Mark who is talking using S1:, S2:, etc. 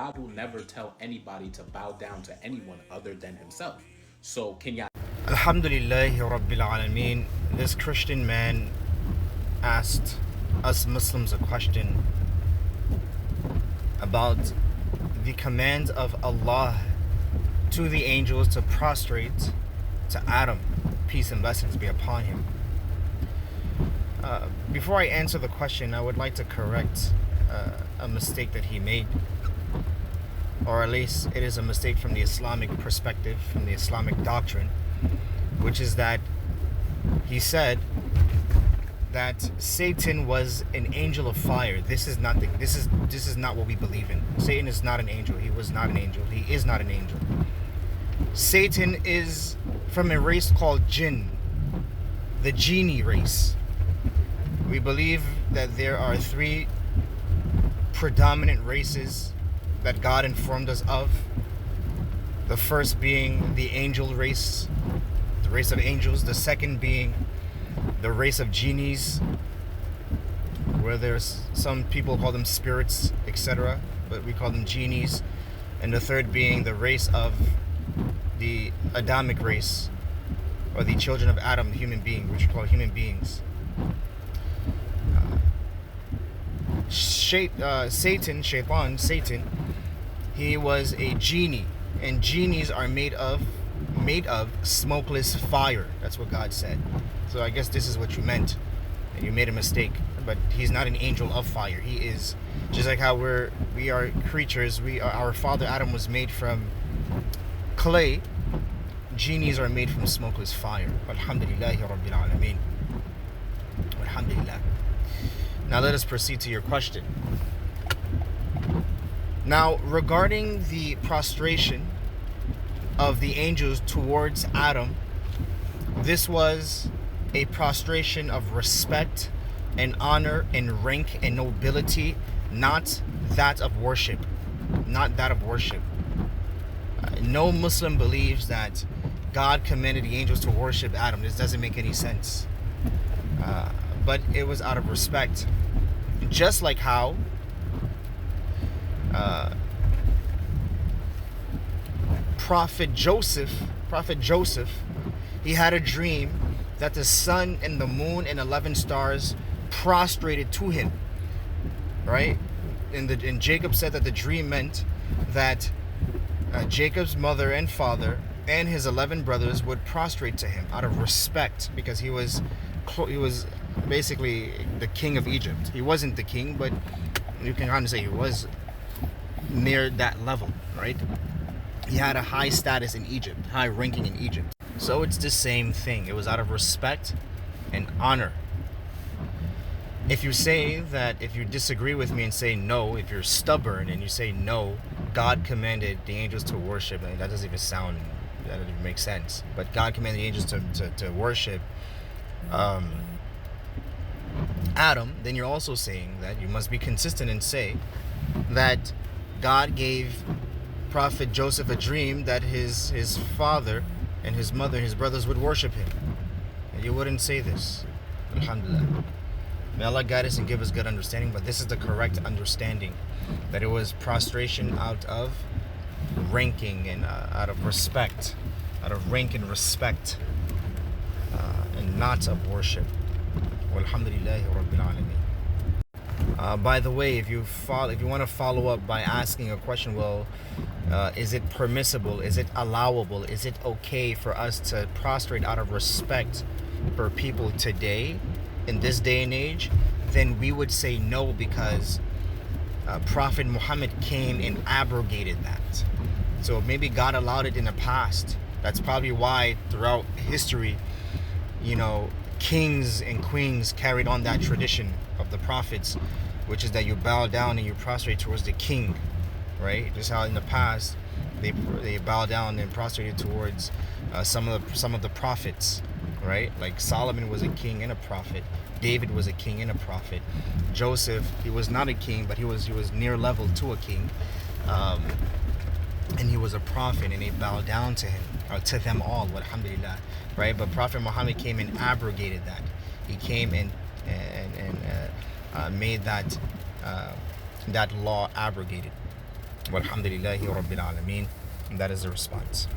S1: God will never tell anybody to bow down to anyone other than himself. So can y'all?
S2: Alhamdulillahi Rabbil Alameen. This Christian man asked us Muslims a question about the command of Allah to the angels to prostrate to Adam. Peace and blessings be upon him. Before I answer the question, I would like to correct a mistake that he made, or at least it is a mistake from the Islamic perspective, from the Islamic doctrine, which is that he said that Satan was an angel of fire. This is not what we believe in. Satan is not an angel. He was not an angel. He is not an angel. Satan is from a race called Jinn, the genie race. We believe that there are three predominant races that God informed us of. The first being the angel race, the race of angels. The second being the race of genies, where there's some people call them spirits, etc., but we call them genies. And the third being the race of the Adamic race, or the children of Adam, human being, which we call human beings. Satan, he was a genie, and genies are made of smokeless fire. That's what God said. So I guess this is what you meant, and you made a mistake. But he's not an angel of fire. He is just like how we are creatures. Our father Adam was made from clay. Genies are made from smokeless fire. Alhamdulillahi Rabbil Alameen. Alhamdulillah. Now let us proceed to your question. Now, regarding the prostration of the angels towards Adam, this was a prostration of respect and honor and rank and nobility, not that of worship. Not that of worship. No Muslim believes that God commanded the angels to worship Adam. This doesn't make any sense. But it was out of respect. Just like how Prophet Joseph, he had a dream that the sun and the moon and 11 stars prostrated to him, right? And Jacob said that the dream meant that Jacob's mother and father and his 11 brothers would prostrate to him out of respect, because he was basically the king of Egypt. He wasn't the king, but you can kind of say he was near that level, right? He had a high status in Egypt, high ranking in Egypt. So it's the same thing. It was out of respect and honor. If you say that, if you disagree with me and say no, if you're stubborn and you say no, God commanded the angels to worship, and that doesn't even make sense. But God commanded the angels to worship Adam, then you're also saying that you must be consistent and say that God gave Prophet Joseph a dream that his father and his mother and his brothers would worship him. And you wouldn't say this. Alhamdulillah. May Allah guide us and give us good understanding, but this is the correct understanding, that it was prostration out of ranking and out of respect, out of rank and respect, and not of worship. Walhamdulillahi Rabbil Alameen. By the way, if you want to follow up by asking a question, well, is it permissible? Is it allowable? Is it okay for us to prostrate out of respect for people today, in this day and age? Then we would say no, because Prophet Muhammad came and abrogated that. So maybe God allowed it in the past. That's probably why throughout history, kings and queens carried on that tradition of the prophets, which is that you bow down and you prostrate towards the king, right? Just how in the past they bow down and prostrated towards some of the prophets, right? Like Solomon was a king and a prophet. David was a king and a prophet. Joseph, he was not a king, but he was near level to a king, and he was a prophet, and they bowed down to him, or to them all, alhamdulillah, right? But Prophet Muhammad came and abrogated that. He came and made that law abrogated. Walhamdulillahi Rabbil Alameen. And that is the response.